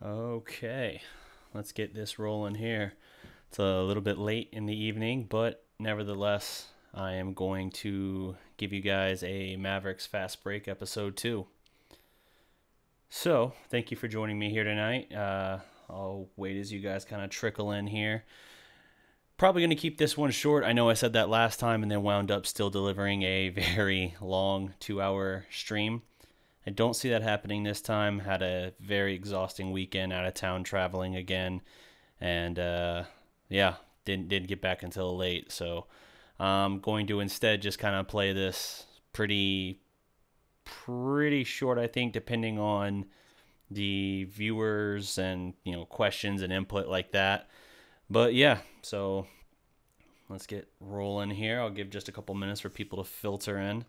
Okay, let's get this rolling here. It's a little bit late in the evening, but nevertheless, I am going to give you guys a Mavericks Fast Break episode 2. So, thank you for joining me here tonight. I'll wait as you guys kind of trickle in here. Probably going to keep this one short. I know I said that last time and then wound up still delivering a very long 2-hour stream. I don't see that happening this time. Had a very exhausting weekend out of town traveling again. And yeah, didn't get back until late. So I'm going to instead just kind of play this pretty short, I think, depending on the viewers and, questions and input like that. But yeah, so let's get rolling here. I'll give just a couple minutes for people to filter in.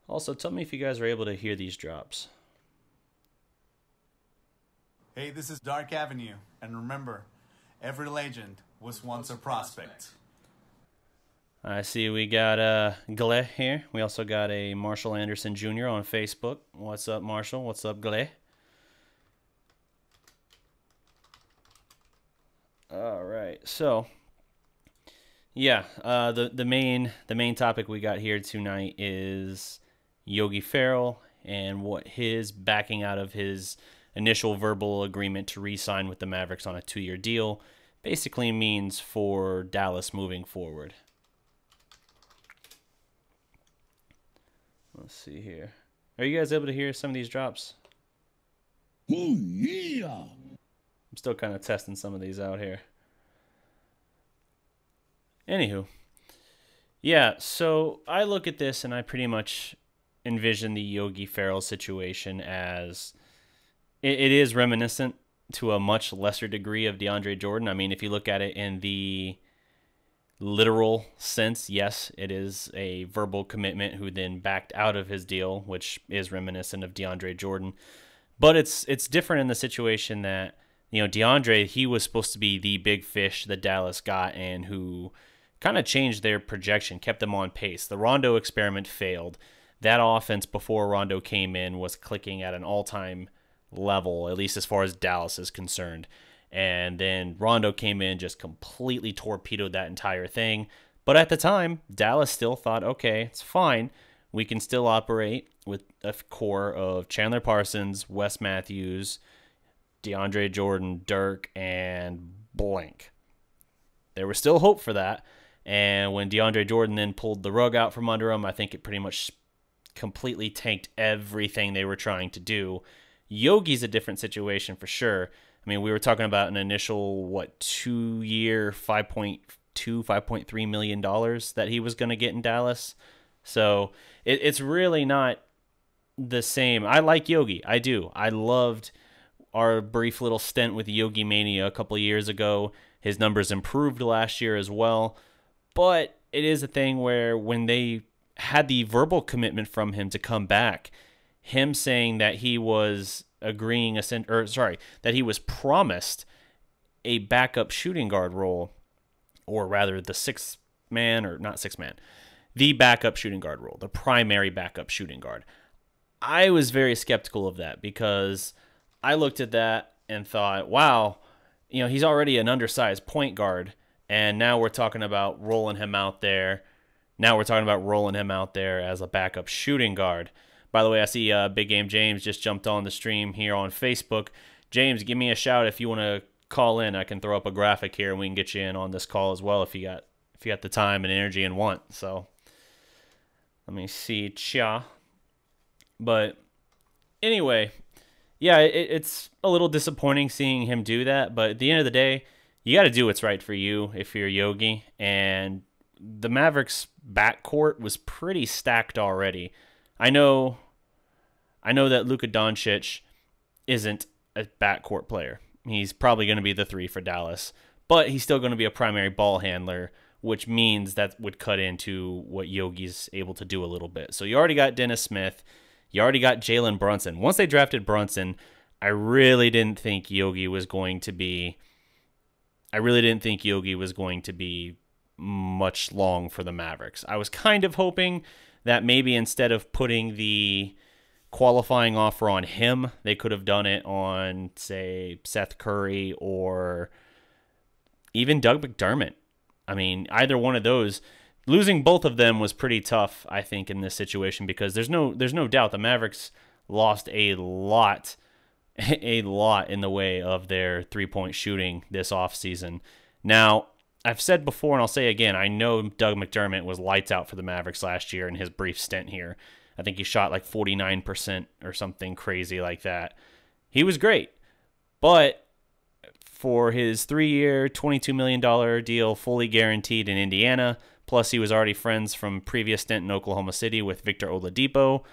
Also, tell me if you guys are able to hear these drops. Hey, this is Dark Avenue, and remember, every legend was once a prospect. I see we got Gle here. We also got a Marshall Anderson Jr. on Facebook. What's up, Marshall? What's up, Gle? All right, so yeah, the main topic we got here tonight is Yogi Ferrell and what his backing out of his initial verbal agreement to re-sign with the Mavericks on a 2-year deal basically means for Dallas moving forward. Let's see here. Are you guys able to hear some of these drops? Oh, yeah. I'm still kind of testing some of these out here. Anywho. Yeah, so I look at this and I pretty much envision the Yogi Ferrell situation as it is reminiscent to a much lesser degree of DeAndre Jordan. I mean, if you look at it in the literal sense, yes, it is a verbal commitment who then backed out of his deal, which is reminiscent of DeAndre Jordan. But it's different in the situation that, DeAndre, he was supposed to be the big fish that Dallas got and who kind of changed their projection, kept them on pace. The Rondo experiment failed. That offense before Rondo came in was clicking at an all-time level, at least as far as Dallas is concerned. And then Rondo came in, just completely torpedoed that entire thing. But at the time, Dallas still thought, okay, it's fine. We can still operate with a core of Chandler Parsons, Wes Matthews, DeAndre Jordan, Dirk, and blank. There was still hope for that. And when DeAndre Jordan then pulled the rug out from under him, I think it pretty much completely tanked everything they were trying to do. Yogi's a different situation for sure. I mean, we were talking about an initial, 2-year, $5.3 million that he was going to get in Dallas. So it's really not the same. I like Yogi. I do. I loved our brief little stint with Yogi Mania a couple of years ago. His numbers improved last year as well. But it is a thing where when they had the verbal commitment from him to come back, him saying that he was that he was promised a backup shooting guard role, or rather the the backup shooting guard role, the primary backup shooting guard. I was very skeptical of that because I looked at that and thought, wow, he's already an undersized point guard, and now we're talking about rolling him out there. Now we're talking about rolling him out there as a backup shooting guard. By the way, I see Big Game James just jumped on the stream here on Facebook. James, give me a shout if you want to call in. I can throw up a graphic here and we can get you in on this call as well if you got the time and energy and want. So let me see, But anyway, yeah, it's a little disappointing seeing him do that. But at the end of the day, you got to do what's right for you if you're Yogi. And the Mavericks backcourt was pretty stacked already. I know that Luka Doncic isn't a backcourt player. He's probably going to be the 3 for Dallas, but he's still going to be a primary ball handler, which means that would cut into what Yogi's able to do a little bit. So you already got Dennis Smith. You already got Jalen Brunson. Once they drafted Brunson, I really didn't think Yogi was going to be much long for the Mavericks. I was kind of hoping that maybe instead of putting the qualifying offer on him, they could have done it on, say, Seth Curry or even Doug McDermott. I mean, either one of those. Losing both of them was pretty tough, I think, in this situation, because there's no doubt the Mavericks lost a lot in the way of their three-point shooting this offseason. Now, I've said before and I'll say again, I know Doug McDermott was lights out for the Mavericks last year in his brief stint here. I think he shot like 49% or something crazy like that. He was great. But for his 3-year, $22 million deal, fully guaranteed in Indiana, plus he was already friends from previous stint in Oklahoma City with Victor Oladipo,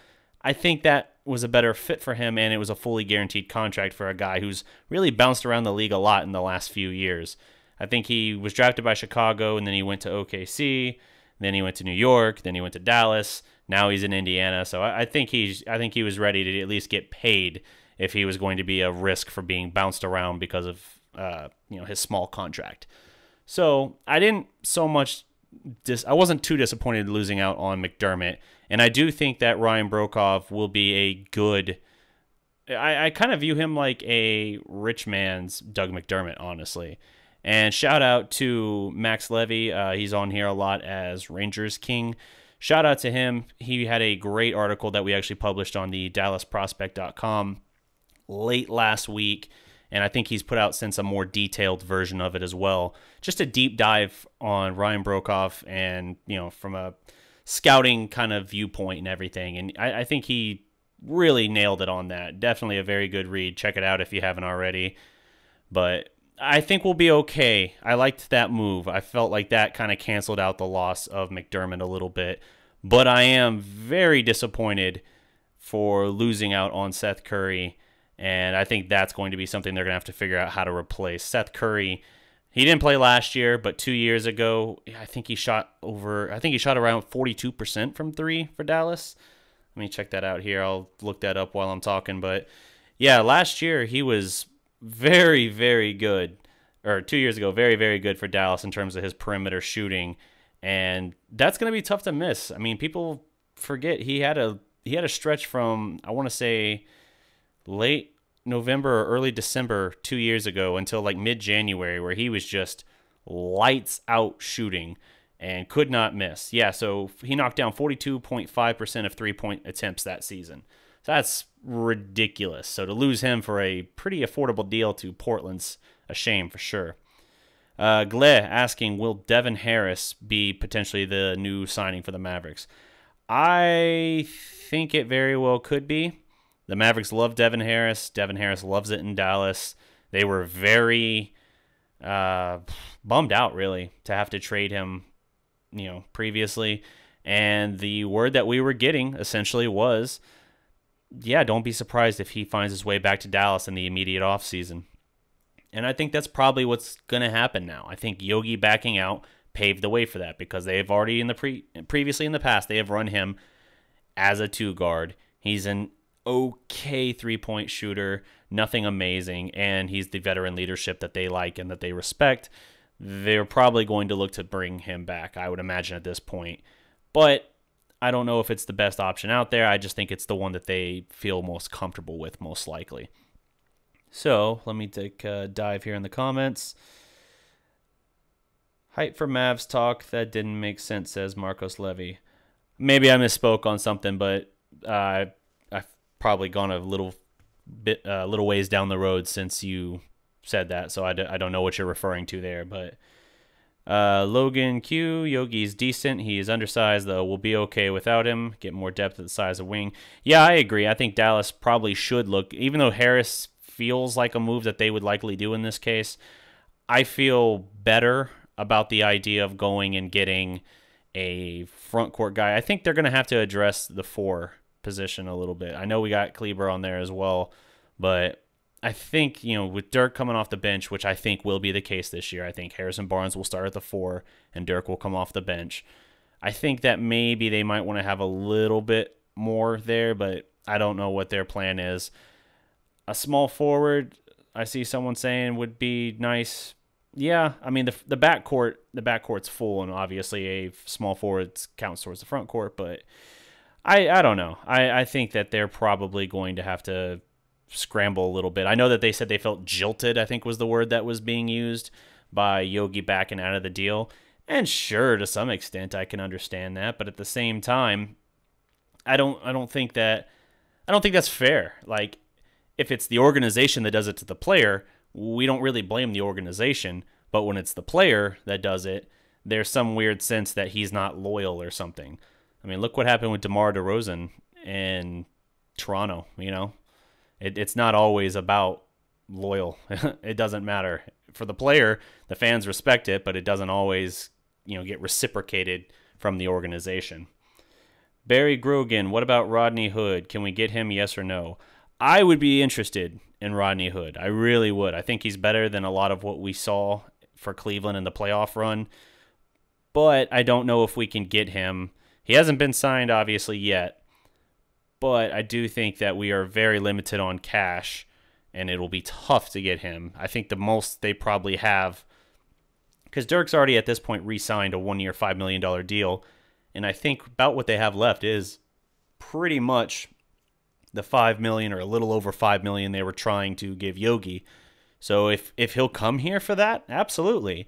I think that was a better fit for him, and it was a fully guaranteed contract for a guy who's really bounced around the league a lot in the last few years. I think he was drafted by Chicago, and then he went to OKC, then he went to New York, then he went to Dallas. Now he's in Indiana, so I think he was ready to at least get paid if he was going to be a risk for being bounced around because of his small contract. So I wasn't too disappointed losing out on McDermott, and I do think that Ryan Broekhoff will be a good. I kind of view him like a rich man's Doug McDermott, honestly. And shout out to Max Levy. He's on here a lot as Rangers King. Shout out to him. He had a great article that we actually published on the DallasProspect.com late last week, and I think he's put out since a more detailed version of it as well. Just a deep dive on Ryan Broekhoff and, from a scouting kind of viewpoint and everything. And I think he really nailed it on that. Definitely a very good read. Check it out if you haven't already. But I think we'll be okay. I liked that move. I felt like that kind of canceled out the loss of McDermott a little bit. But I am very disappointed for losing out on Seth Curry. And I think that's going to be something they're going to have to figure out how to replace. Seth Curry, he didn't play last year, but 2 years ago, I think he shot around 42% from three for Dallas. Let me check that out here. I'll look that up while I'm talking. But yeah, last year he was very, very good. Or 2 years ago, very, very good for Dallas in terms of his perimeter shooting. And that's going to be tough to miss. I mean, people forget he had a stretch from, I want to say, late November or early December 2 years ago until like mid-January where he was just lights out shooting and could not miss. Yeah, so he knocked down 42.5% of three-point attempts that season. So that's ridiculous. So to lose him for a pretty affordable deal to Portland's a shame for sure. Gle asking, will Devin Harris be potentially the new signing for the Mavericks? I think it very well could be. The Mavericks love Devin Harris. Devin Harris loves it in Dallas. They were very bummed out, really, to have to trade him, previously. And the word that we were getting essentially was, yeah, don't be surprised if he finds his way back to Dallas in the immediate offseason. And I think that's probably what's going to happen now. I think Yogi backing out paved the way for that because they have already previously in the past, they have run him as a two guard. He's an okay three-point shooter, nothing amazing, and he's the veteran leadership that they like and that they respect. They're probably going to look to bring him back, I would imagine, at this point. But I don't know if it's the best option out there. I just think it's the one that they feel most comfortable with, most likely. So let me take a dive here in the comments. Hype for Mavs talk. That didn't make sense, says Marcos Levy. Maybe I misspoke on something, but I've probably gone a little ways down the road since you said that, so I don't know what you're referring to there. But Logan Q, Yogi's decent. He is undersized, though. We'll be okay without him. Get more depth at the size of wing. Yeah, I agree. I think Dallas probably should look, even though Harris feels like a move that they would likely do in this case, I feel better about the idea of going and getting a front court guy. I think they're going to have to address the 4 position a little bit. I know we got Kleber on there as well, but I think, with Dirk coming off the bench, which I think will be the case this year, I think Harrison Barnes will start at the 4 and Dirk will come off the bench. I think that maybe they might want to have a little bit more there, but I don't know what their plan is. A small forward, I see someone saying, would be nice. Yeah, I mean the backcourt's full, and obviously a small forward counts towards the front court, but I don't know. I think that they're probably going to have to scramble a little bit. I know that they said they felt jilted, I think was the word that was being used, by Yogi backing out of the deal. And sure, to some extent, I can understand that. But at the same time, I don't think that's fair. Like, if it's the organization that does it to the player, we don't really blame the organization. But when it's the player that does it, there's some weird sense that he's not loyal or something. I mean, look what happened with DeMar DeRozan in Toronto. It's not always about loyal. It doesn't matter. For the player, the fans respect it, but it doesn't always, get reciprocated from the organization. Barry Grogan, what about Rodney Hood? Can we get him, yes or no? I would be interested in Rodney Hood. I really would. I think he's better than a lot of what we saw for Cleveland in the playoff run, but I don't know if we can get him. He hasn't been signed, obviously, yet, but I do think that we are very limited on cash, and it'll be tough to get him. I think the most they probably have, because Dirk's already at this point re-signed a 1-year, $5 million deal, and I think about what they have left is pretty much the $5 million or a little over $5 million they were trying to give Yogi. So if he'll come here for that, absolutely.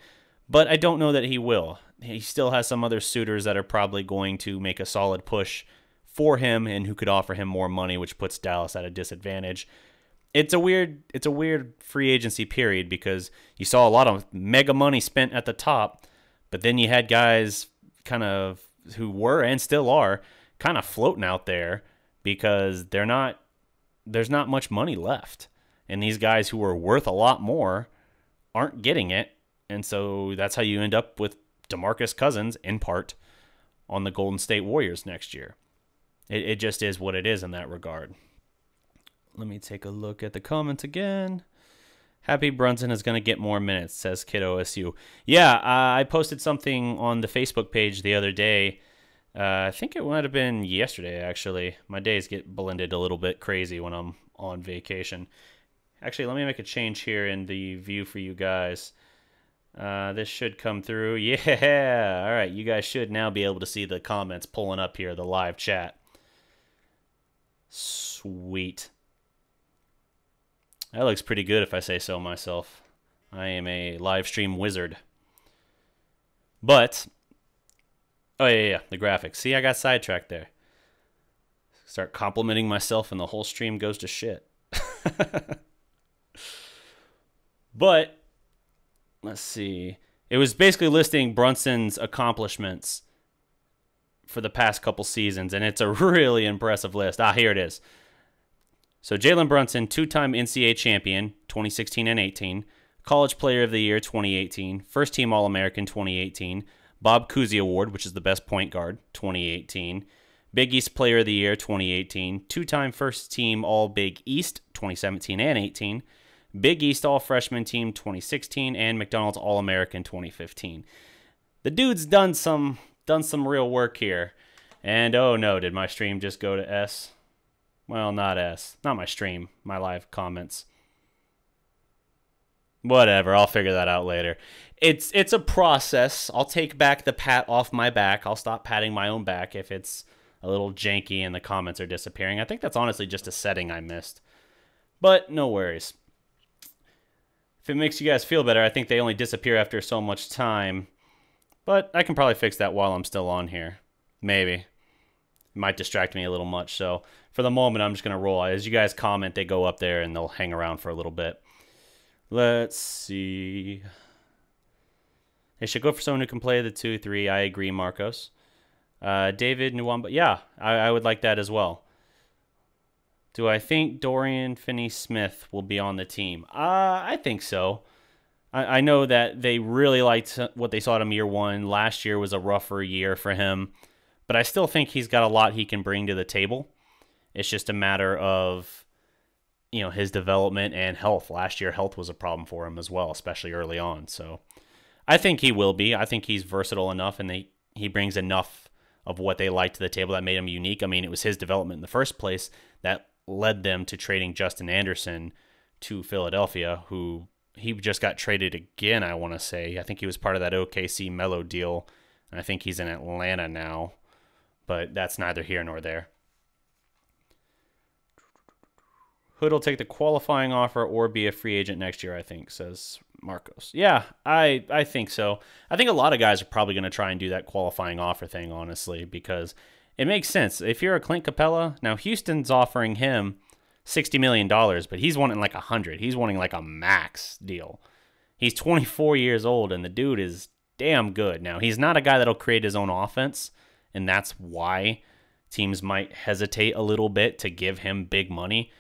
But I don't know that he will. He still has some other suitors that are probably going to make a solid push for him and who could offer him more money, which puts Dallas at a disadvantage. It's a weird free agency period because you saw a lot of mega money spent at the top, but then you had guys kind of who were and still are kind of floating out there because there's not much money left. And these guys who are worth a lot more aren't getting it. And so that's how you end up with DeMarcus Cousins, in part, on the Golden State Warriors next year. It just is what it is in that regard. Let me take a look at the comments again. Happy Brunson is going to get more minutes, says Kid OSU. Yeah, I posted something on the Facebook page the other day. I think it might have been yesterday, actually. My days get blended a little bit crazy when I'm on vacation. Actually, let me make a change here in the view for you guys. This should come through. Yeah, all right. You guys should now be able to see the comments pulling up here, the live chat. Sweet. That looks pretty good if I say so myself. I am a live stream wizard. But, oh yeah, the graphics. See, I got sidetracked there. Start complimenting myself and the whole stream goes to shit. But, let's see. It was basically listing Brunson's accomplishments for the past couple seasons, and it's a really impressive list. Here it is. So Jalen Brunson, two-time NCAA champion, 2016 and 18, College Player of the Year, 2018, First-Team All-American, 2018, Bob Cousy Award, which is the best point guard, 2018, Big East Player of the Year, 2018, two-time First-Team All-Big East, 2017 and 18, Big East All-Freshman Team, 2016, and McDonald's All-American, 2015. The dude's done some real work here. And oh no, did my stream just go to S? Well, not S. Not my stream. My live comments. Whatever. I'll figure that out later. It's a process. I'll take back the pat off my back. I'll stop patting my own back if it's a little janky and the comments are disappearing. I think that's honestly just a setting I missed. But no worries. If it makes you guys feel better, I think they only disappear after so much time. But I can probably fix that while I'm still on here. Maybe. It might distract me a little much, so for the moment, I'm just going to roll. As you guys comment, they go up there and they'll hang around for a little bit. Let's see. They should go for someone who can play the 2-3. I agree, Marcos. David Nwamba. Yeah, I would like that as well. Do I think Dorian Finney-Smith will be on the team? I think so. I know that they really liked what they saw at him year one. Last year was a rougher year for him. But I still think he's got a lot he can bring to the table. It's just a matter of, his development and health. Last year, health was a problem for him as well, especially early on. So I think he will be. I think he's versatile enough, and he brings enough of what they like to the table that made him unique. I mean, it was his development in the first place that led them to trading Justin Anderson to Philadelphia, who he just got traded again, I want to say. I think he was part of that OKC Melo deal, and I think he's in Atlanta now. but that's neither here nor there. Hood will take the qualifying offer or be a free agent next year, I think, says Marcos. Yeah, I think so. I think a lot of guys are probably going to try and do that qualifying offer thing, honestly, because it makes sense. If you're a Clint Capella, now Houston's offering him $60 million, but he's wanting like 100. He's wanting like a max deal. He's 24 years old, and the dude is damn good. Now, he's not a guy that'll create his own offense, and that's why teams might hesitate a little bit to give him big money.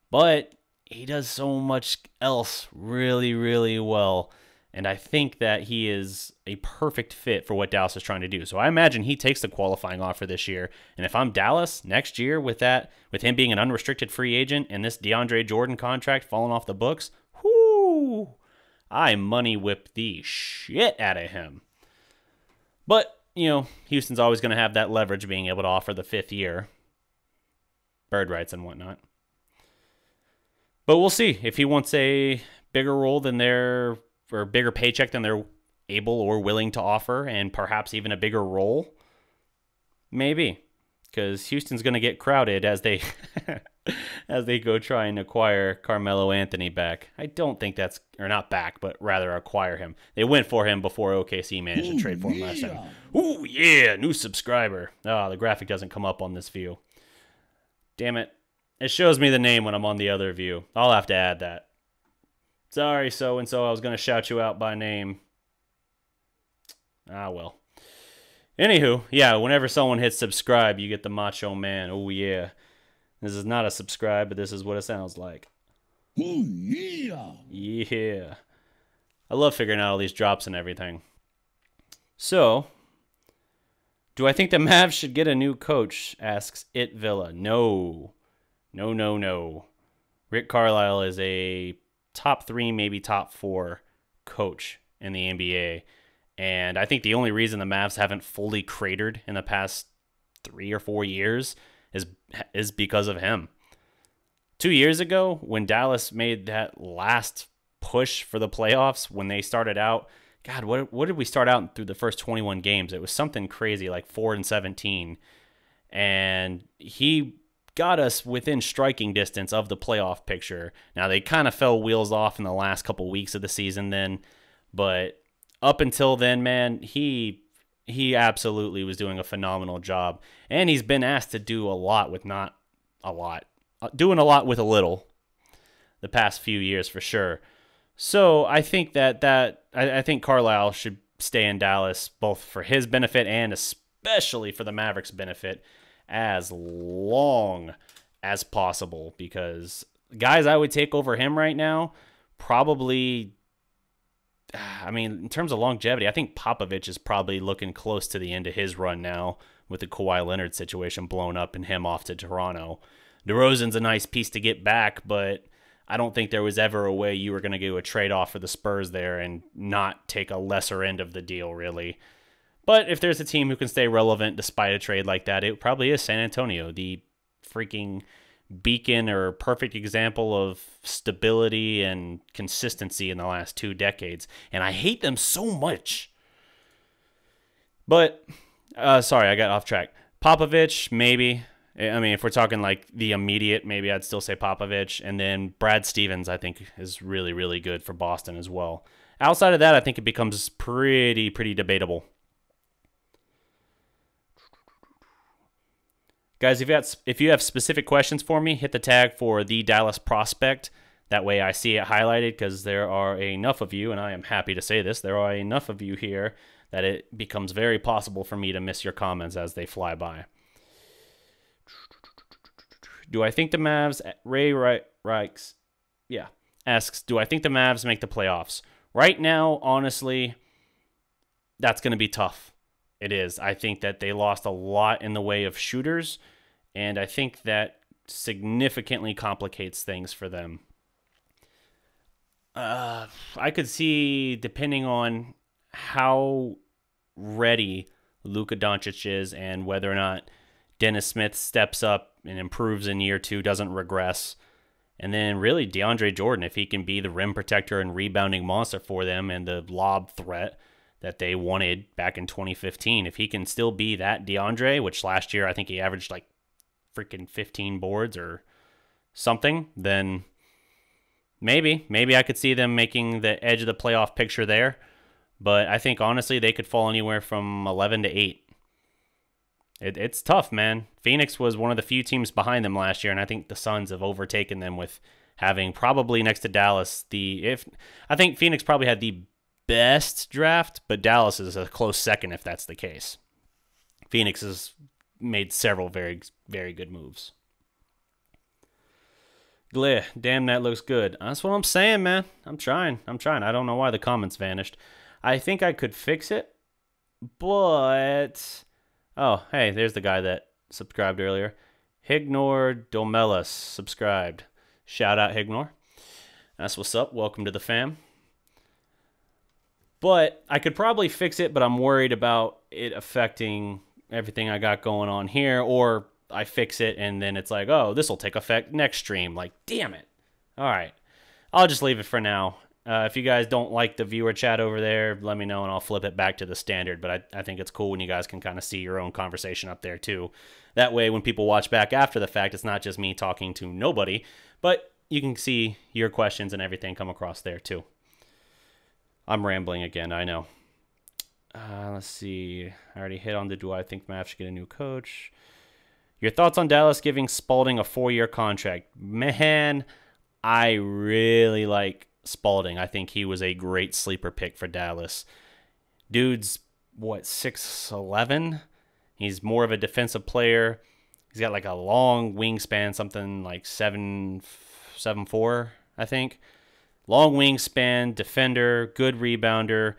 But he does so much else really, really well. And I think that he is a perfect fit for what Dallas is trying to do. So I imagine he takes the qualifying offer this year. And if I'm Dallas next year with him being an unrestricted free agent and this DeAndre Jordan contract falling off the books, whoo, I money whip the shit out of him. But, Houston's always going to have that leverage being able to offer the 5th year. Bird rights and whatnot. But we'll see if he wants a bigger role or bigger paycheck than they're able or willing to offer, and perhaps even a bigger role. Maybe, because Houston's going to get crowded as they go try and acquire Carmelo Anthony back. I don't think or not back, but rather acquire him. They went for him before OKC managed to trade for him last time. Ooh, yeah, new subscriber. Oh, the graphic doesn't come up on this view. Damn it. It shows me the name when I'm on the other view. I'll have to add that. Sorry, so-and-so, I was going to shout you out by name. Ah, well. Anywho, yeah, whenever someone hits subscribe, you get the Macho Man. Oh, yeah. This is not a subscribe, but this is what it sounds like. Oh, yeah. Yeah. I love figuring out all these drops and everything. So, do I think the Mavs should get a new coach? Asks It Villa. No. No. Rick Carlisle is a top 3, maybe top 4 coach in the NBA. And I think the only reason the Mavs haven't fully cratered in the past 3 or 4 years is because of him. 2 years ago, when Dallas made that last push for the playoffs, when they started out, God, what did we start out through the first 21 games? It was something crazy, like 4-17. And he got us within striking distance of the playoff picture. Now, they kind of fell wheels off in the last couple weeks of the season then, but up until then, man, he absolutely was doing a phenomenal job. And he's been asked to do a lot with not a lot. Doing a lot with a little the past few years for sure. So I think I think Carlisle should stay in Dallas both for his benefit and especially for the Mavericks' benefit as long as possible, because guys I would take over him right now, probably, I mean, in terms of longevity, I think Popovich is probably looking close to the end of his run now with the Kawhi Leonard situation blown up and him off to Toronto. DeRozan's a nice piece to get back, but I don't think there was ever a way you were going to do a trade-off for the Spurs there and not take a lesser end of the deal, really. But if there's a team who can stay relevant despite a trade like that, it probably is San Antonio, the freaking beacon or perfect example of stability and consistency in the last 2 decades. And I hate them so much. But, sorry, I got off track. Popovich, maybe. I mean, if we're talking like the immediate, maybe I'd still say Popovich. And then Brad Stevens, I think, is really, really good for Boston as well. Outside of that, I think it becomes pretty debatable. Guys, if you have specific questions for me, hit the tag for the Dallas Prospect. That way I see it highlighted, because there are enough of you, and I am happy to say this, there are enough of you here that it becomes very possible for me to miss your comments as they fly by. Do I think the Mavs, Ray Reichs, asks, do I think the Mavs make the playoffs? Right now, honestly, that's going to be tough. It is. I think that they lost a lot in the way of shooters, and I think that significantly complicates things for them. I could see, depending on how ready Luka Doncic is and whether or not Dennis Smith steps up and improves in year 2, doesn't regress, and then really DeAndre Jordan, if he can be the rim protector and rebounding monster for them and the lob threat, that they wanted back in 2015. If he can still be that DeAndre, which last year I think he averaged like freaking 15 boards or something, then maybe I could see them making the edge of the playoff picture there. But I think honestly they could fall anywhere from 11 to 8. It's tough, man. Phoenix was one of the few teams behind them last year, and I think the Suns have overtaken them with having probably next to Dallas I think Phoenix probably had the best draft, but Dallas is a close second if that's the case. Phoenix has made several very, very good moves. Gleh, damn, that looks good. That's what I'm saying, man. I'm trying. I don't know why the comments vanished. I think I could fix it, but... Oh, hey, there's the guy that subscribed earlier. Hignor Domelis subscribed. Shout out, Hignor. That's what's up. Welcome to the fam. But I could probably fix it, but I'm worried about it affecting everything I got going on here, or I fix it and then it's like, oh, this will take effect next stream. Like, damn it. All right. I'll just leave it for now. If you guys don't like the viewer chat over there, let me know and I'll flip it back to the standard. But I think it's cool when you guys can kind of see your own conversation up there too. That way, when people watch back after the fact, it's not just me talking to nobody, but you can see your questions and everything come across there too. I'm rambling again, I know. Let's see. I already hit on the do I think Mavs should get a new coach. Your thoughts on Dallas giving Spalding a 4-year contract? Man, I really like Spalding. I think he was a great sleeper pick for Dallas. Dude's, 6'11"? He's more of a defensive player. He's got like a long wingspan, something like 7'4", I think. Long wingspan, defender, good rebounder,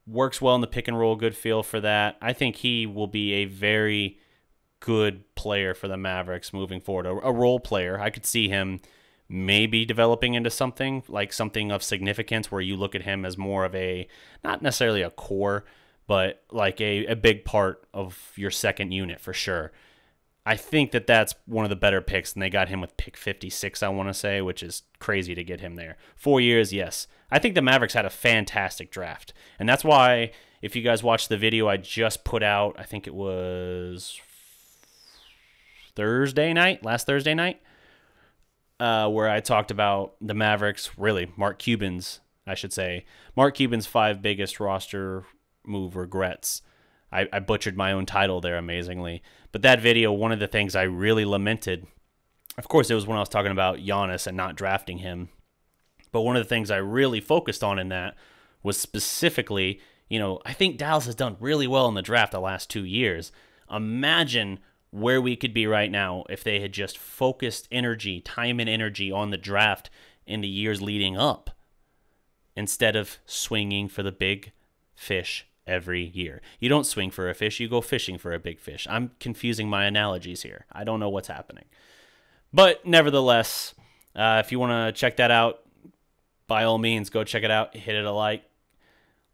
works well in the pick and roll, good feel for that. I think he will be a very good player for the Mavericks moving forward. A role player. I could see him maybe developing into something of significance where you look at him as more of a, not necessarily a core, but like a big part of your second unit for sure. I think that's one of the better picks, and they got him with pick 56, I want to say, which is crazy to get him there. 4 years, yes. I think the Mavericks had a fantastic draft, and that's why if you guys watched the video I just put out, I think it was last Thursday night, where I talked about the Mavericks, really, Mark Cuban's 5 biggest roster move regrets. I butchered my own title there amazingly. But that video, one of the things I really lamented, of course, it was when I was talking about Giannis and not drafting him. But one of the things I really focused on in that was specifically, I think Dallas has done really well in the draft the last 2 years. Imagine where we could be right now if they had just focused time and energy on the draft in the years leading up, instead of swinging for the big fish every year. You don't swing for a fish, you go fishing for a big fish. I'm confusing my analogies here. I don't know what's happening. But nevertheless, if you want to check that out, by all means, go check it out. Hit it a like.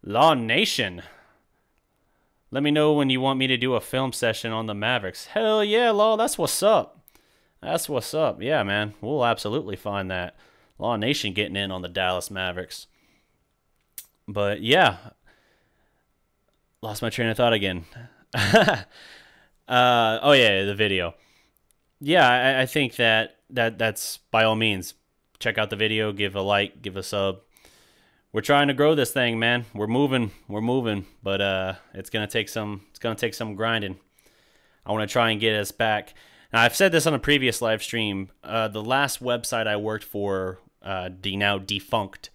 Law Nation. Let me know when you want me to do a film session on the Mavericks. Hell yeah, Law, that's what's up. That's what's up. Yeah, man, we'll absolutely find that. Law Nation getting in on the Dallas Mavericks. But yeah, lost my train of thought again. Oh yeah, the video. Yeah, I think that's by all means, check out the video, give a like, give a sub. We're trying to grow this thing, man. We're moving, but it's gonna take some grinding. I want to try and get us back. Now, I've said this on a previous live stream. The last website I worked for, the now defunct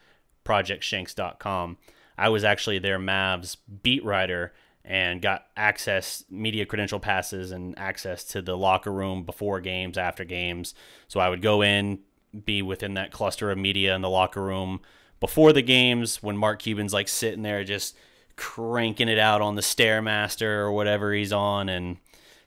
ProjectShanks.com, I was actually their Mavs beat writer and got access, media credential passes, and access to the locker room before games, after games. So I would go in, be within that cluster of media in the locker room before the games when Mark Cuban's like sitting there just cranking it out on the Stairmaster or whatever he's on and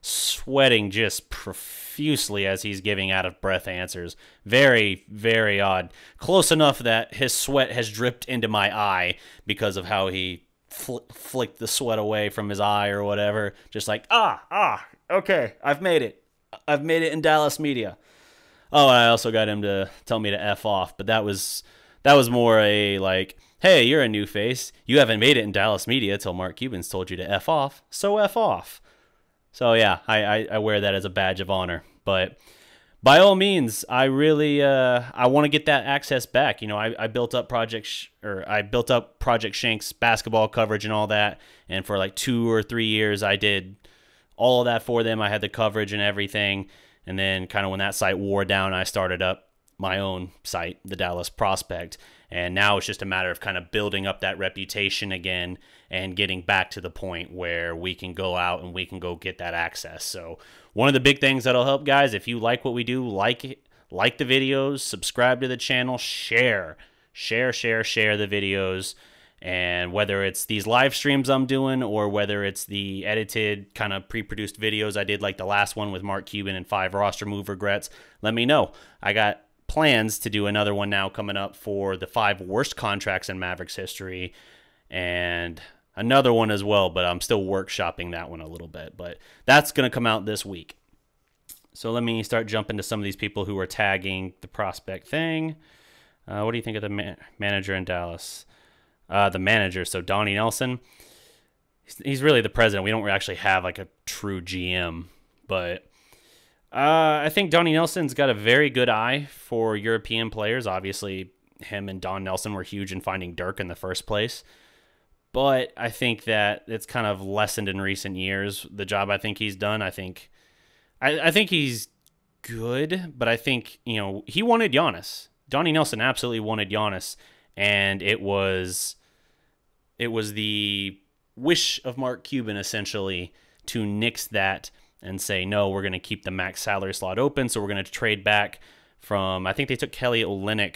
sweating just profusely as he's giving out-of-breath answers. Very, very odd. Close enough that his sweat has dripped into my eye because of how he flicked the sweat away from his eye or whatever. Just like, okay, I've made it. I've made it in Dallas media. Oh, I also got him to tell me to F off, but that was more a like, hey, you're a new face. You haven't made it in Dallas media till Mark Cuban's told you to F off, so F off. So yeah, I wear that as a badge of honor. But by all means, I really I want to get that access back. You know, I built up Project Shank's basketball coverage and all that, and for like 2 or 3 years, I did all of that for them. I had the coverage and everything, and then kind of when that site wore down, I started up my own site, the Dallas Prospect, and now it's just a matter of kind of building up that reputation again and getting back to the point where we can go out and we can go get that access. So one of the big things that'll help, guys, if you like what we do, like the videos, subscribe to the channel, share the videos. And whether it's these live streams I'm doing or whether it's the edited kind of pre-produced videos I did, like the last one with Mark Cuban and 5 roster move regrets, let me know. I got plans to do another one now coming up for the 5 worst contracts in Mavericks history, and another one as well, but I'm still workshopping that one a little bit. But that's going to come out this week. So let me start jumping to some of these people who are tagging the prospect thing. What do you think of the manager in Dallas? The manager, so Donnie Nelson, he's really the president. We don't actually have like a true GM, but I think Donnie Nelson's got a very good eye for European players. Obviously, him and Don Nelson were huge in finding Dirk in the first place, but I think that it's kind of lessened in recent years, the job I think he's done. I think he's good, but I think, you know, he wanted Giannis. Donnie Nelson absolutely wanted Giannis, and it was the wish of Mark Cuban essentially to nix that and say, no, we're going to keep the max salary slot open, so we're going to trade back from, I think they took Kelly Olynyk.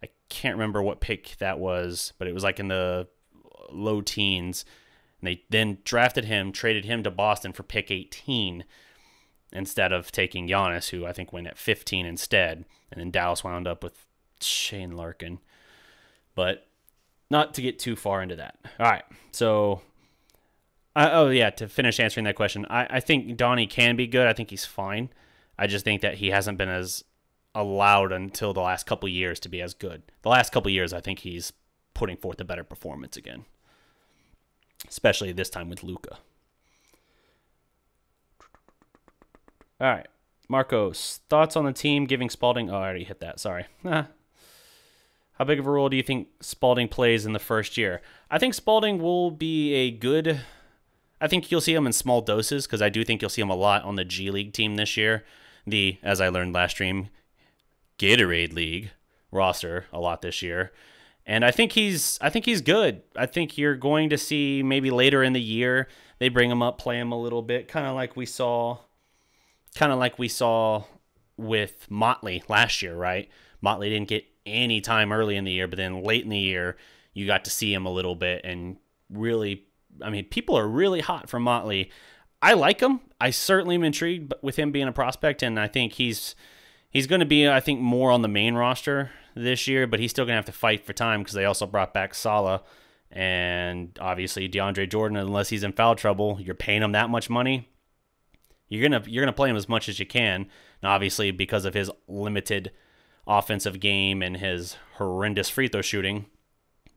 I can't remember what pick that was, but it was like in the low teens. And they then drafted him, traded him to Boston for pick 18 instead of taking Giannis, who I think went at 15 instead. And then Dallas wound up with Shane Larkin. But not to get too far into that. All right, so, to finish answering that question, I think Donnie can be good. I think he's fine. I just think that he hasn't been as allowed until the last couple of years to be as good. The last couple of years, I think he's putting forth a better performance again, especially this time with Luka. All right, Marcos, thoughts on the team giving Spalding... Oh, I already hit that, sorry. How big of a role do you think Spalding plays in the first year? I think Spalding will be a good... I think you'll see him in small doses, because I do think you'll see him a lot on the G League team this year. The, as I learned last stream, Gatorade League roster a lot this year. And I think he's good. I think you're going to see maybe later in the year they bring him up, play him a little bit, kind of like we saw with Motley last year, right? Motley didn't get any time early in the year, but then late in the year you got to see him a little bit, and really, I mean, people are really hot for Motley. I like him. I certainly am intrigued with him being a prospect, and I think he's going to be, I think, more on the main roster this year, but he's still going to have to fight for time because they also brought back Salah, and obviously DeAndre Jordan, unless he's in foul trouble, you're paying him that much money. You're gonna play him as much as you can. Now, obviously, because of his limited offensive game and his horrendous free throw shooting,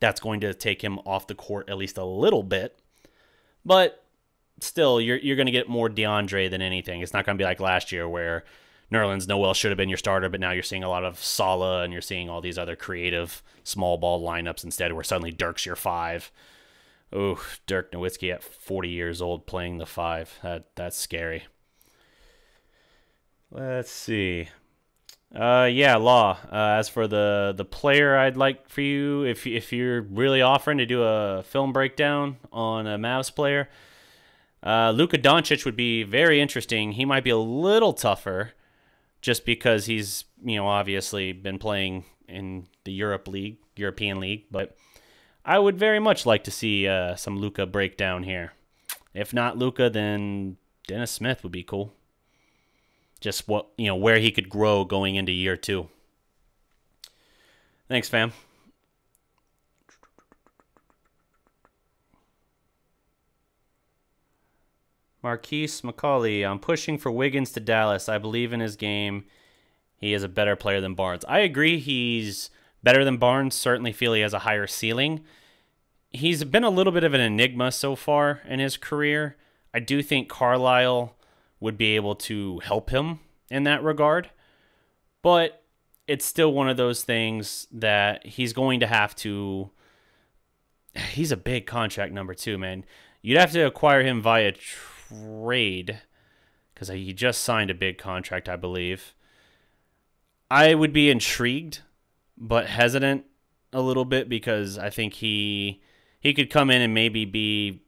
that's going to take him off the court at least a little bit. But still, you're going to get more DeAndre than anything. It's not going to be like last year where Nerlens Noel should have been your starter, but now you're seeing a lot of Salah and you're seeing all these other creative small ball lineups instead, where suddenly Dirk's your 5. Ooh, Dirk Nowitzki at 40 years old playing the 5. That's scary. Let's see. Law. As for the player I'd like for you, if you're really offering to do a film breakdown on a Mavs player, Luka Doncic would be very interesting. He might be a little tougher just because he's, obviously been playing in the European League, but I would very much like to see some Luka breakdown here. If not Luka, then Dennis Smith would be cool. Just where he could grow going into year 2. Thanks, fam. Marquise McCauley, I'm pushing for Wiggins to Dallas. I believe in his game. He is a better player than Barnes. I agree he's better than Barnes. Certainly feel he has a higher ceiling. He's been a little bit of an enigma so far in his career. I do think Carlisle would be able to help him in that regard. But it's still one of those things that he's going to have to... He's a big contract number two, man. You'd have to acquire him via trade because he just signed a big contract, I believe. I would be intrigued, but hesitant a little bit because I think he could come in and maybe be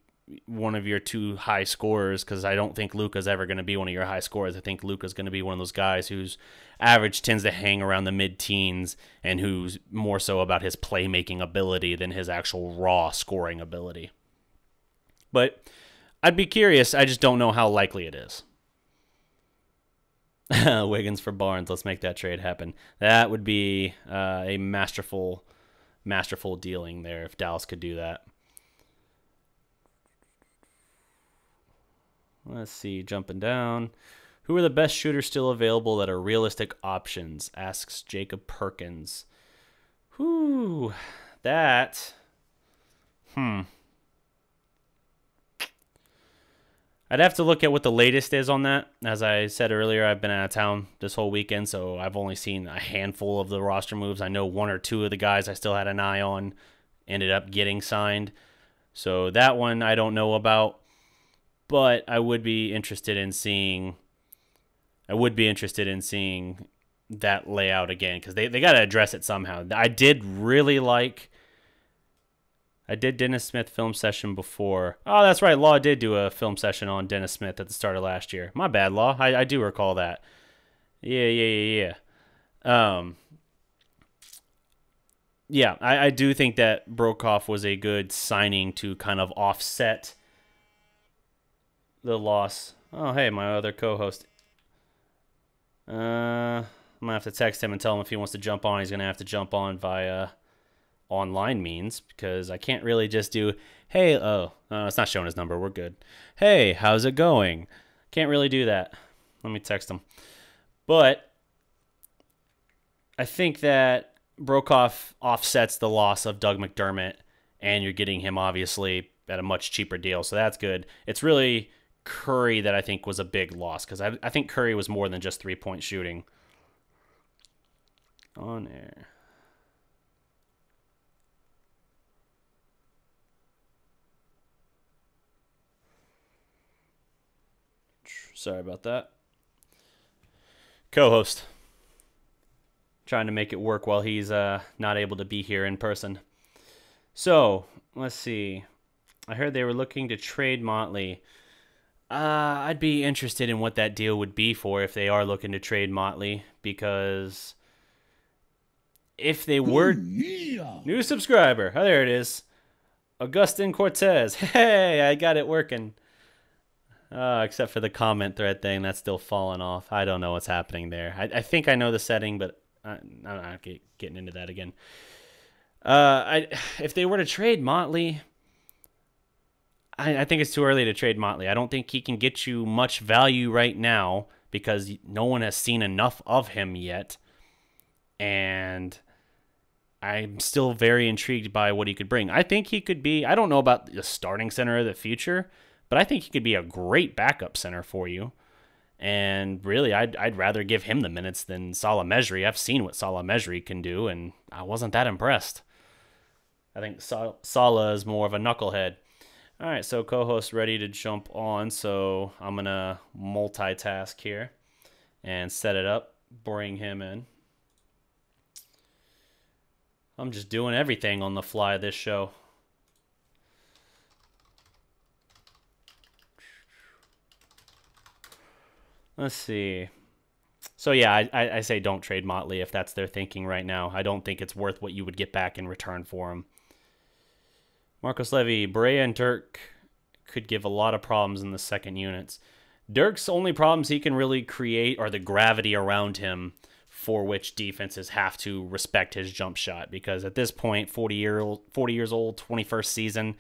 one of your two high scorers, because I don't think Luka's ever going to be one of your high scorers. I think Luka's going to be one of those guys whose average tends to hang around the mid-teens and who's more so about his playmaking ability than his actual raw scoring ability. But I'd be curious. I just don't know how likely it is. Wiggins for Barnes. Let's make that trade happen. That would be a masterful dealing there if Dallas could do that. Let's see, jumping down. Who are the best shooters still available that are realistic options? Asks Jacob Perkins. Whew, that. I'd have to look at what the latest is on that. As I said earlier, I've been out of town this whole weekend, so I've only seen a handful of the roster moves. I know one or two of the guys I still had an eye on ended up getting signed. So that one I don't know about. But I would be interested in seeing that layout again, because they got to address it somehow. I did Dennis Smith film session before. Oh, that's right. Law did do a film session on Dennis Smith at the start of last year. My bad, Law. I do recall that. Yeah. I do think that Brokoff was a good signing to kind of offset the loss. Oh, hey, my other co-host. I'm going to have to text him and tell him if he wants to jump on. He's going to have to jump on via online means, because I can't really just do, hey, it's not showing his number. We're good. Hey, how's it going? Can't really do that. Let me text him. But I think that Brokoff offsets the loss of Doug McDermott, and you're getting him, obviously, at a much cheaper deal, so that's good. It's really Curry that I think was a big loss, because I think Curry was more than just three-point shooting. On air. Sorry about that. Co-host. Trying to make it work while he's not able to be here in person. So, let's see. I heard they were looking to trade Motley. I'd be interested in what that deal would be for if they are looking to trade Motley, because if they were... New subscriber. Oh, there it is. Augustin Cortez. Hey, I got it working. Except for the comment thread thing, that's still falling off. I don't know what's happening there. I think I know the setting, but I'm not getting into that again. If they were to trade Motley... I think it's too early to trade Motley. I don't think he can get you much value right now because no one has seen enough of him yet. And I'm still very intrigued by what he could bring. I think he could be, I don't know about the starting center of the future, but I think he could be a great backup center for you. And really, I'd rather give him the minutes than Salah Mejri. I've seen what Salah Mejri can do, and I wasn't that impressed. I think Salah is more of a knucklehead. All right, so co-host ready to jump on, so I'm going to multitask here and set it up, bring him in. I'm just doing everything on the fly this show. Let's see. So yeah, I say don't trade Motley if that's their thinking right now. I don't think it's worth what you would get back in return for him. Marcos Levy, Barea and Dirk could give a lot of problems in the second units. Dirk's only problems he can really create are the gravity around him, for which defenses have to respect his jump shot, because at this point, 40 years old, 21st season,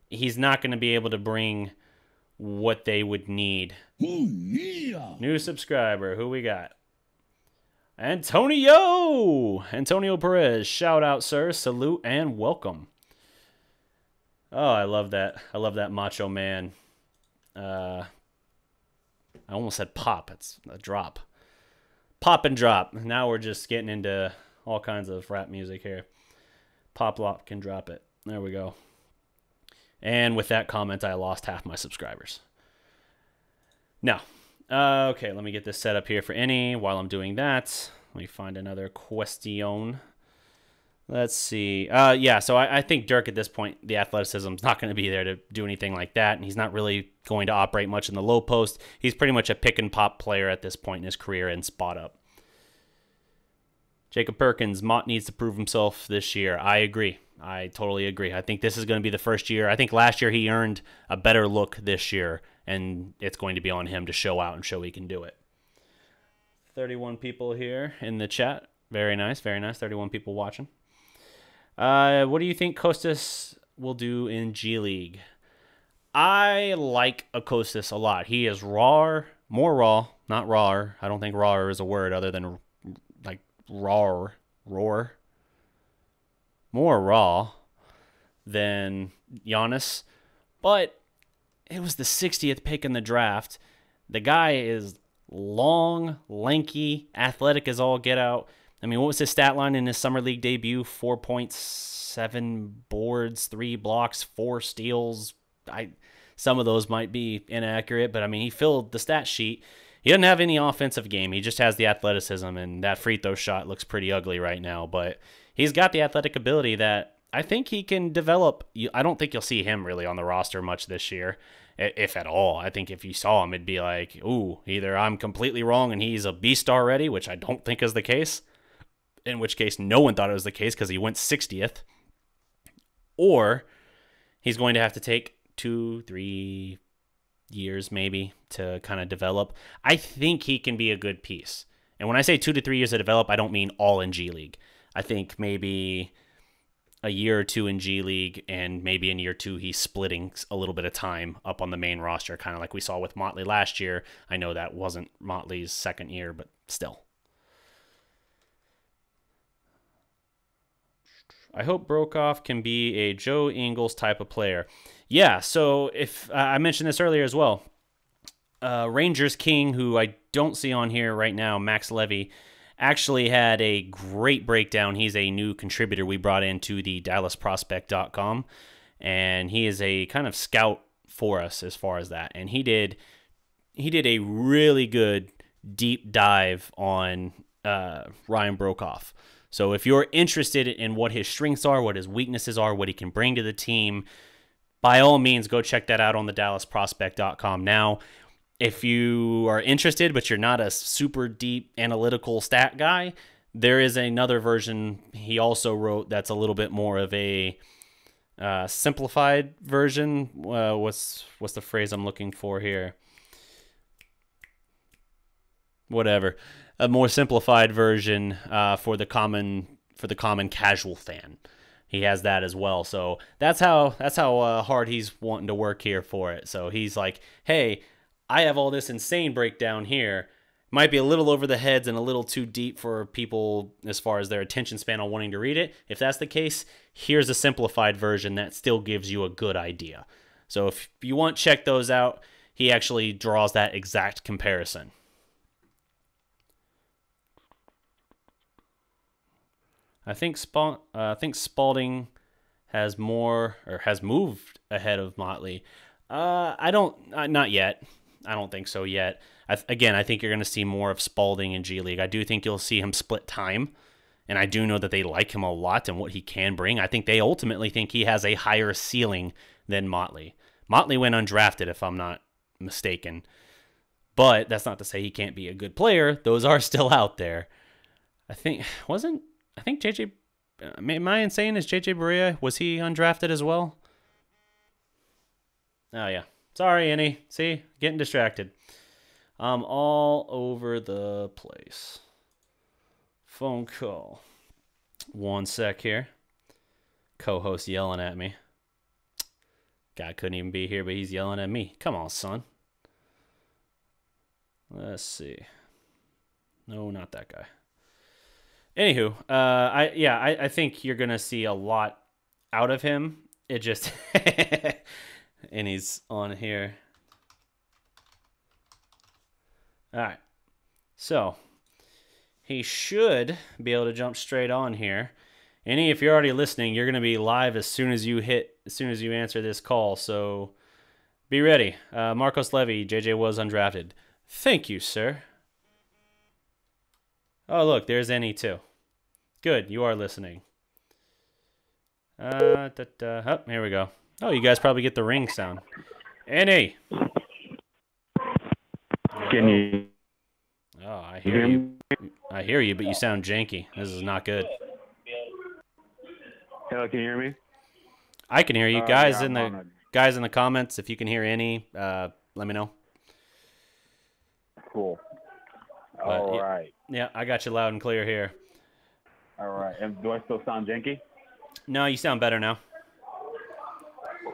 he's not going to be able to bring what they would need. Oh, yeah. New subscriber, who we got? Antonio Perez, shout out, sir. Salute and welcome. Oh, I love that. I love that Macho Man. I almost said pop. It's a drop. Pop and drop. Now we're just getting into all kinds of rap music here. Pop Lock can drop it. There we go. And with that comment, I lost half my subscribers. No. Okay, let me get this set up here for any. While I'm doing that, let me find another question. Let's see. Yeah, so I think Dirk at this point, the athleticism is not going to be there to do anything like that, and he's not really going to operate much in the low post. He's pretty much a pick and pop player at this point in his career and spot up. Jacob Perkins, Mott needs to prove himself this year. I agree. I totally agree. I think this is going to be the first year. I think last year he earned a better look this year, and it's going to be on him to show out and show he can do it. 31 people here in the chat. Very nice, very nice. 31 people watching. What do you think Kostas will do in G League? I like Kostas a lot. He is more raw, not rawer. I don't think rawer is a word other than like roar, more raw than Giannis, but it was the 60th pick in the draft. The guy is long, lanky, athletic as all get out. I mean, what was his stat line in his summer league debut? 4.7 boards, 3 blocks, 4 steals. Some of those might be inaccurate, but I mean, he filled the stat sheet. He doesn't have any offensive game. He just has the athleticism, and that free throw shot looks pretty ugly right now, but he's got the athletic ability that I think he can develop. I don't think you'll see him really on the roster much this year, if at all. I think if you saw him, it'd be like, ooh, either I'm completely wrong and he's a beast already, which I don't think is the case, in which case no one thought it was the case because he went 60th, or he's going to have to take 2-3 years maybe to kind of develop. I think he can be a good piece. And when I say 2 to 3 years to develop, I don't mean all in G League. I think maybe a year or two in G League, and maybe in year 2 he's splitting a little bit of time up on the main roster, kind of like we saw with Motley last year. I know that wasn't Motley's second year, but still. I hope Brokoff can be a Joe Ingles type of player. Yeah, so if I mentioned this earlier as well, Rangers King, who I don't see on here right now, Max Levy, actually had a great breakdown. He's a new contributor we brought into the DallasProspect.com, and he is a kind of scout for us as far as that. And he did a really good deep dive on Ryan Brokoff. So if you're interested in what his strengths are, what his weaknesses are, what he can bring to the team, by all means, go check that out on the DallasProspect.com. Now, if you are interested, but you're not a super deep analytical stat guy, there is another version he also wrote that's a little bit more of a simplified version. What's the phrase I'm looking for here? Whatever. A more simplified version for the common casual fan. He has that as well. So that's how hard he's wanting to work here for it. So he's like, hey, I have all this insane breakdown here. Might be a little over the heads and a little too deep for people as far as their attention span on wanting to read it. If that's the case, here's a simplified version that still gives you a good idea. So if you want, check those out. He actually draws that exact comparison. I think Spalding has moved ahead of Motley. Not yet. I don't think so yet. I think you're going to see more of Spalding in G League. I do think you'll see him split time, and I do know that they like him a lot and what he can bring. I think they ultimately think he has a higher ceiling than Motley. Motley went undrafted, if I'm not mistaken, but that's not to say he can't be a good player. Those are still out there. I think JJ, am I insane? Is JJ Barea, was he undrafted as well? Oh, yeah. Sorry, Annie. See? Getting distracted. I'm all over the place. Phone call. One sec here. Co-host yelling at me. Guy couldn't even be here, but he's yelling at me. Come on, son. Let's see. No, not that guy. Anywho, I think you're gonna see a lot out of him. It just and he's on here. All right, so he should be able to jump straight on here. Any, if you're already listening, you're gonna be live as soon as you answer this call. So be ready. Marcos Levy, JJ was undrafted. Thank you, sir. Oh, look, there's Any too. Good, you are listening. Oh, here we go. Oh, you guys probably get the ring sound. Any. Can you? Oh, I hear you. I hear you, but you sound janky. This is not good. Hello, can you hear me? I can hear you. Guys in the comments, if you can hear Any, let me know. Cool. But, All right. Yeah, I got you loud and clear here. All right. And do I still sound janky? No, you sound better now.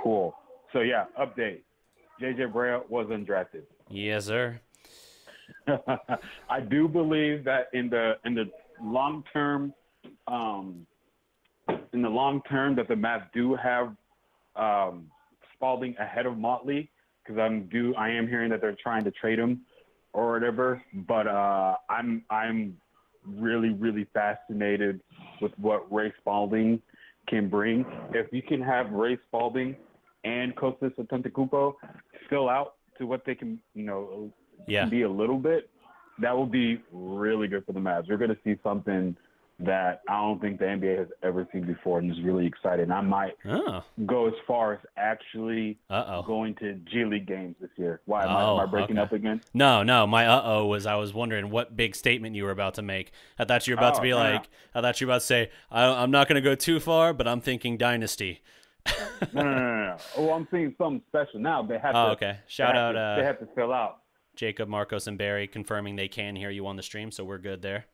Cool. So, yeah, update. JJ Brea was undrafted. Yes, sir. I do believe that in the long term, that the Mavs do have Spalding ahead of Motley, because I am hearing that they're trying to trade him or whatever. But I'm really, really fascinated with what Ray Spalding can bring. If you can have Ray Spalding and Kostas Antetokounmpo fill out to what they can, be a little bit, that will be really good for the Mavs. We're going to see something that I don't think the NBA has ever seen before, and is really exciting. I might go as far as actually going to G League games this year. Why? Am I breaking up again? No. My was I was wondering what big statement you were about to make. I thought you were about to be I thought you were about to say, I'm not going to go too far, but I'm thinking Dynasty. No. Oh, I'm seeing something special now. They have to. Okay. Shout out. They have to fill out. Jacob, Marcos, and Barry confirming they can hear you on the stream, so we're good there.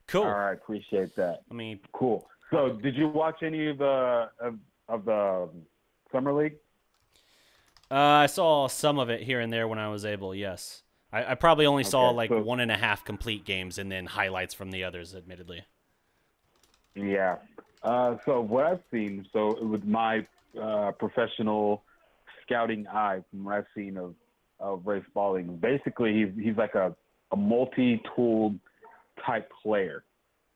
Cool. All right, appreciate that. I cool. So, did you watch any of the summer league? I saw some of it here and there when I was able. Yes, I probably only saw 1.5 complete games and then highlights from the others, admittedly. Yeah. So what I've seen, with my professional scouting eye, from what I've seen of Ray Spalding, basically he's like a multi-tooled type player.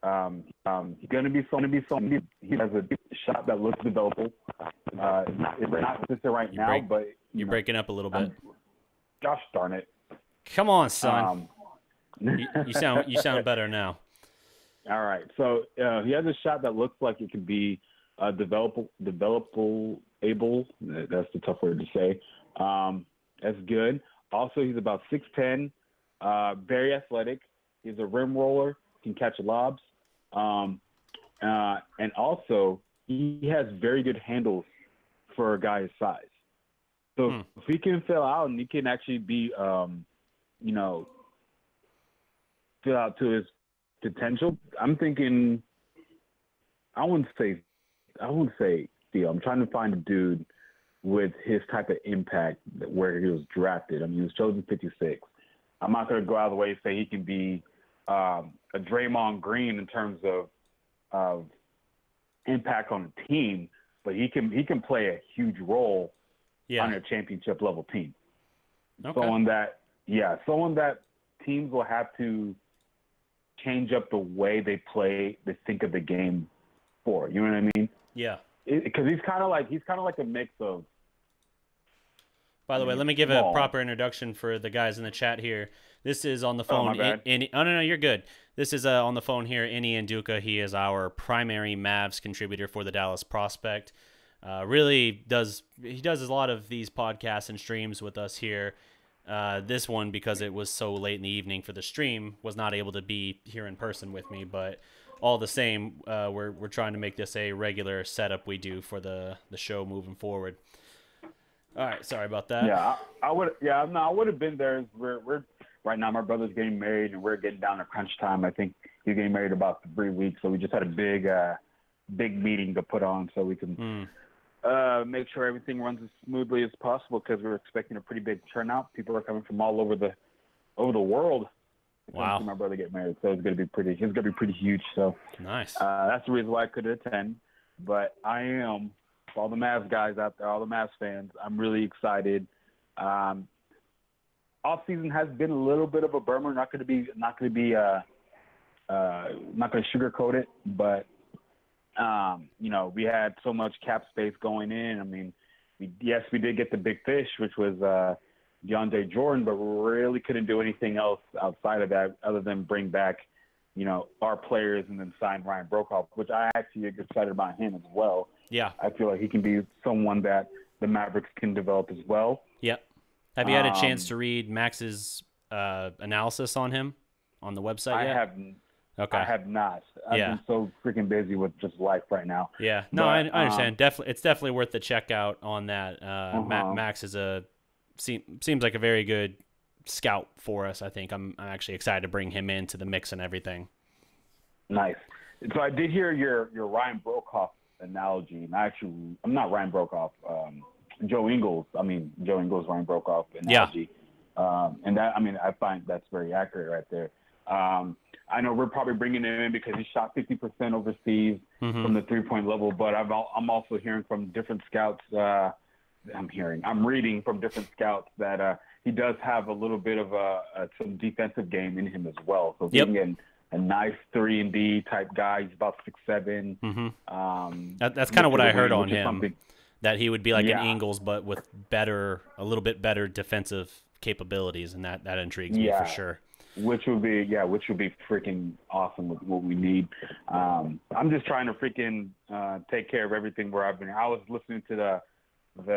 He's gonna be something. He has a shot that looks developable. It's not consistent right now, but you're breaking up a little bit. Gosh darn it! Come on, son. You sound better now. All right, so he has a shot that looks like it could be developable. That's the tough word to say. That's good. Also, he's about 6'10", very athletic. He's a rim roller, can catch lobs, and also he has very good handles for a guy his size. So if he can fill out and he can actually be, fill out to his potential, I'm thinking. I wouldn't say Theo. I'm trying to find a dude with his type of impact where he was drafted. I mean, he was chosen 56. I'm not going to go out of the way and say he can be a Draymond Green in terms of impact on the team, but he can play a huge role on a championship level team. Okay. Someone that teams will have to change up the way they play, they think of the game for. You know what I mean? Yeah. Because he's kind of like a mix of. By the way, let me give a proper introduction for the guys in the chat here. This is on the phone. Oh, my bad. No, you're good. This is on the phone here. Any Nduka. He is our primary Mavs contributor for the Dallas Prospect. Really does a lot of these podcasts and streams with us here. This one, because it was so late in the evening for the stream, was not able to be here in person with me. But all the same, we're trying to make this a regular setup we do for the show moving forward. All right, sorry about that. Yeah, I would. Yeah, no, I would have been there. We're right now. My brother's getting married, and we're getting down to crunch time. I think he's getting married about 3 weeks, so we just had a big meeting to put on so we can make sure everything runs as smoothly as possible, because we're expecting a pretty big turnout. People are coming from all over the world Wow. See my brother get married, so it's gonna be pretty huge. So Nice. that's the reason why I couldn't attend. But I am, for all the Mavs guys out there, all the Mavs fans, I'm really excited. Off season has been a little bit of a bummer. Not gonna sugarcoat it, but we had so much cap space going in. I mean, we did get the big fish, which was DeAndre Jordan, but we really couldn't do anything else outside of that other than bring back, our players and then sign Ryan Broekhoff, which I actually get excited about him as well. Yeah. I feel like he can be someone that the Mavericks can develop as well. Yep. Have you had a chance to read Max's analysis on him on the website yet? I haven't. Okay. I have not. I've been so freaking busy with just life right now. Yeah. No, I understand. It's definitely worth the check out on that. Max is seems like a very good scout for us. I think I'm actually excited to bring him into the mix and everything. Nice. So I did hear your Ryan Broekhoff analogy. And I'm not Ryan Broekhoff. Joe Ingles. Ryan Broekhoff analogy. Yeah. And that, I find that's very accurate right there. I know we're probably bringing him in because he shot 50% overseas from the 3-point level, but I'm also hearing from different scouts. I'm reading from different scouts that he does have a little bit of some defensive game in him as well. So being a nice 3-and-D type guy, he's about 6'7". That's kind of what I heard on him. That he would be like an Ingles, but with a little bit better defensive capabilities, and that intrigues me for sure. Which would be freaking awesome with what we need. I'm just trying to freaking take care of everything where I've been. I was listening to the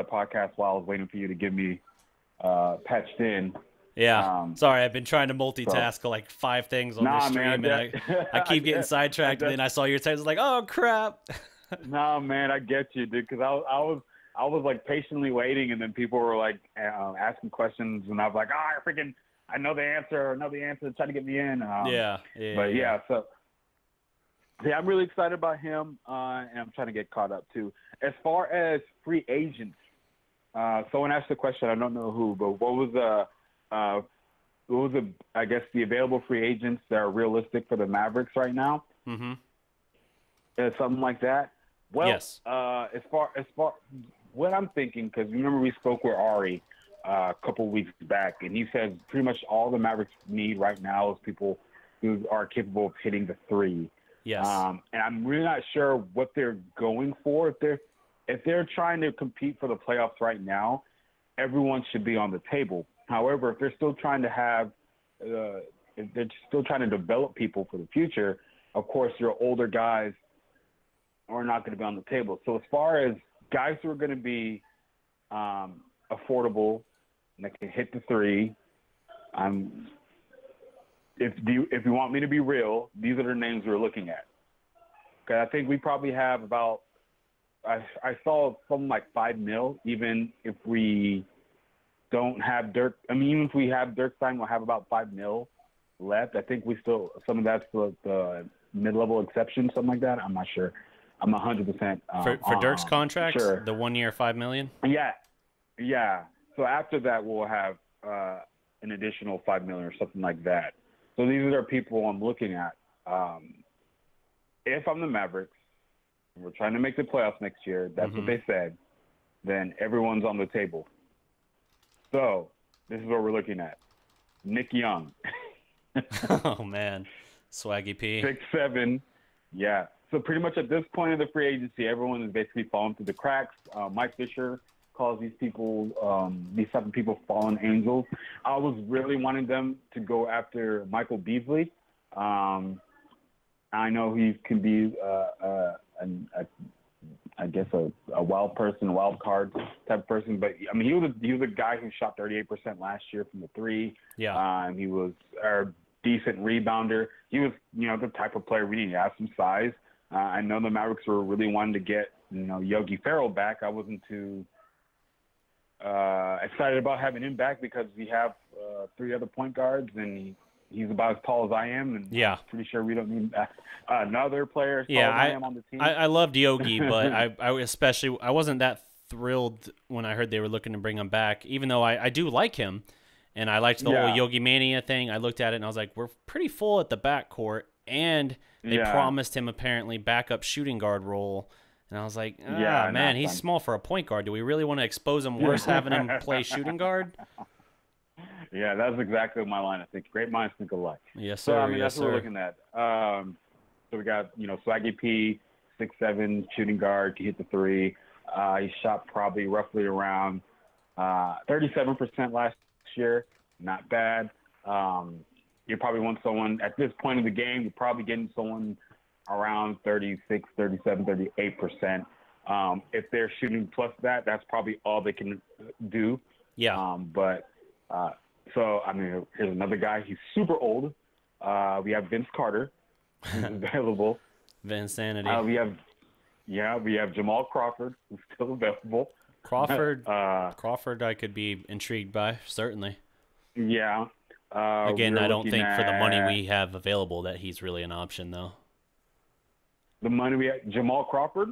podcast while I was waiting for you to get me patched in. Yeah. Sorry, I've been trying to multitask like 5 things on this stream, and I keep getting sidetracked. And then I saw your text. I was like, oh crap. No, man, I get you, dude. Because I was like patiently waiting, and then people were like asking questions, and I was like, I know the answer. Try to get me in. So I'm really excited about him, and I'm trying to get caught up too. As far as free agents, someone asked the question. I don't know who, but what was I guess the available free agents that are realistic for the Mavericks right now? Mm-hmm. Something like that. Well, yes. As far what I'm thinking, because remember we spoke with Ari a couple weeks back, and he says pretty much all the Mavericks need right now is people who are capable of hitting the 3. Yes. And I'm really not sure what they're going for. If they're trying to compete for the playoffs right now, everyone should be on the table. However, if they're still trying to develop people for the future, of course, your older guys are not going to be on the table. So as far as guys who are going to be affordable and that can hit the 3, if you want me to be real, these are the names we're looking at. Okay, I think we probably have about I saw something like $5 million. Even if we don't have Dirk, even if we have Dirk signed, we'll have about $5 million left. I think we still some of that's the mid-level exception, something like that. I'm not sure. I'm 100% for Dirk's contract. Sure. The 1 year $5 million. Yeah. So after that, we'll have an additional $5 million or something like that. So these are the people I'm looking at. If I'm the Mavericks, and we're trying to make the playoffs next year, that's what they said, then everyone's on the table. So this is what we're looking at. Nick Young. Oh, man. Swaggy P. 6'7". Yeah. So pretty much at this point of the free agency, everyone is basically falling through the cracks. Mike Fisher calls these people, these type of people, fallen angels. I was really wanting them to go after Michael Beasley. I know he can be, I guess, a wild card type person. But he was a guy who shot 38% last year from the 3. Yeah. He was a decent rebounder. He was, the type of player we need to have some size. I know the Mavericks were really wanting to get, Yogi Ferrell back. I wasn't too excited about having him back because we have 3 other point guards, and he's about as tall as I am. And I'm pretty sure we don't need another player as tall as I am on the team. I loved Yogi, but I wasn't that thrilled when I heard they were looking to bring him back, even though I do like him. And I liked the whole Yogi Mania thing. I looked at it and I was like, we're pretty full at the backcourt, and they promised him apparently backup shooting guard role. And I was like, man, he's small for a point guard. Do we really want to expose him worse having him play shooting guard? Yeah, that's exactly my line. I think great minds think alike. Yes, sir. So, I mean, that's what we're looking at. So we got, Swaggy P, 6'7", shooting guard, can hit the three. He shot probably roughly around 37% last year. Not bad. You probably want someone at this point in the game, you're probably getting someone around 36, 37, 38%. If they're shooting plus that, that's probably all they can do. Yeah. So, I mean, here's another guy. He's super old. We have Vince Carter, who's available. Vinsanity. We have Jamal Crawford, who's still available. Crawford, I could be intrigued by, certainly. Yeah. Again, I don't think for the money we have available that he's really an option, though. The money we have, Jamal Crawford?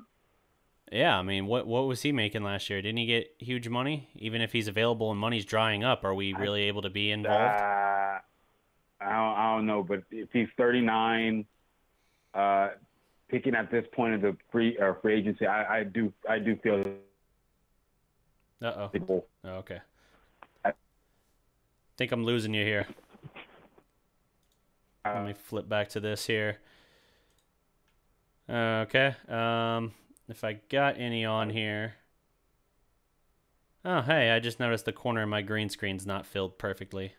Yeah, I mean, what was he making last year? Didn't he get huge money? Even if he's available and money's drying up, are we really able to be involved? I don't know, but if he's 39, picking at this point of the free agency, I do feel. Oh, okay. I think I'm losing you here. Let me flip back to this here. Okay. If I got any on here. Oh, hey, I just noticed the corner of my green screen's not filled perfectly.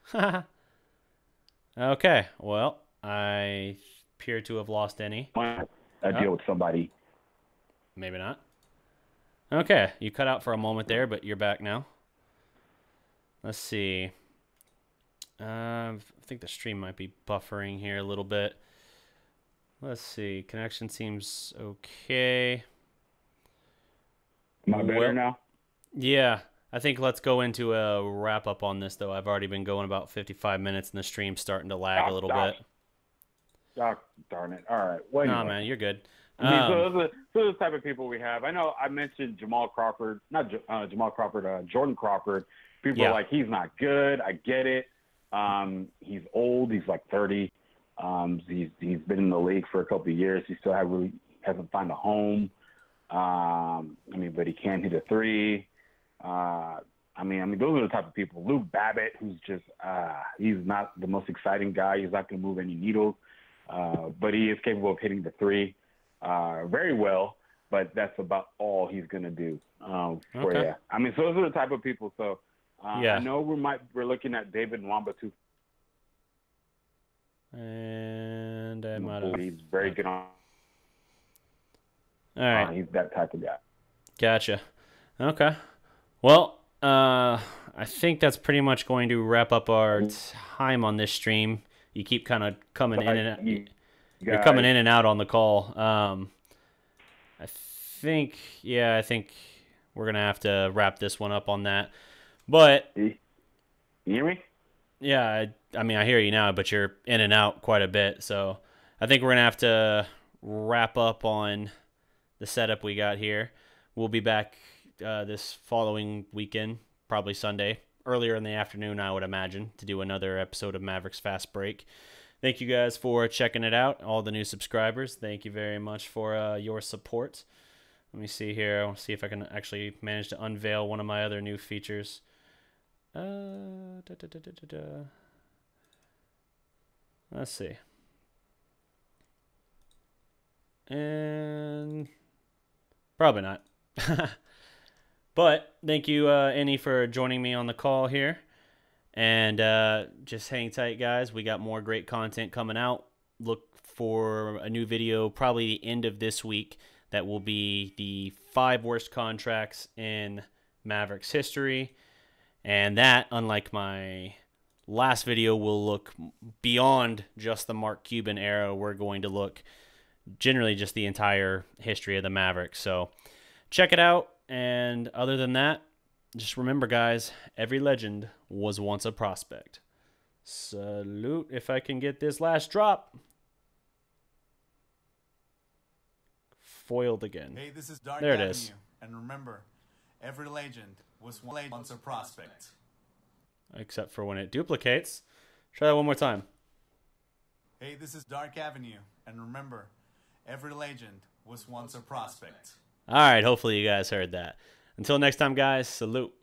Okay, well, I appear to have lost any. Deal with somebody. Maybe not. Okay, you cut out for a moment there, but you're back now. Let's see. I think the stream might be buffering here a little bit. Let's see. Connection seems okay. Am I better now? Yeah. I think let's go into a wrap-up on this, though. I've already been going about 55 minutes, and the stream's starting to lag a little bit. Darn it. All right. Well, anyway. No, man, you're good. I mean, so those are the type of people we have. I know I mentioned Jamal Crawford, not Jamal Crawford, Jordan Crawford. People are like, he's not good. I get it. He's old. He's like 30. He's been in the league for a couple of years. He still hasn't found a home. But he can hit a three. I mean, those are the type of people. Luke Babbitt, who's just he's not the most exciting guy. He's not going to move any needles, but he is capable of hitting the three very well. But that's about all he's going to do for you. I mean, so those are the type of people. So I know we're looking at David Nwamba too. And I might have. He's very good on. All right. He's that type of guy. Gotcha. Okay. Well, I think that's pretty much going to wrap up our time on this stream. You keep kind of coming in and out. You're coming in and out on the call. I think we're going to have to wrap this one up on that. But you hear me? Yeah, I mean, I hear you now, but you're in and out quite a bit. So I think we're going to have to wrap up on the setup we got here. We'll be back this following weekend, probably Sunday, earlier in the afternoon, I would imagine, to do another episode of Mavericks Fast Break. Thank you guys for checking it out, all the new subscribers. Thank you very much for your support. Let me see here. I'll see if I can actually manage to unveil one of my other new features. Let's see. And probably not. But thank you, Annie, for joining me on the call here. And just hang tight, guys. We got more great content coming out. Look for a new video probably the end of this week. That will be the 5 worst contracts in Mavericks history. And that, unlike my last video, will look beyond just the Mark Cuban era. We're going to look generally just the entire history of the Mavericks. So check it out. And other than that, just remember, guys, every legend was once a prospect. Salute if I can get this last drop. Foiled again. Hey, this is Darreck There it Avenue. is. And remember, every legend was once a prospect. except for when it duplicates. Try that one more time. Hey, this is Dark Avenue, and remember, every legend was once a prospect. All right, hopefully you guys heard that. Until next time, guys, salute.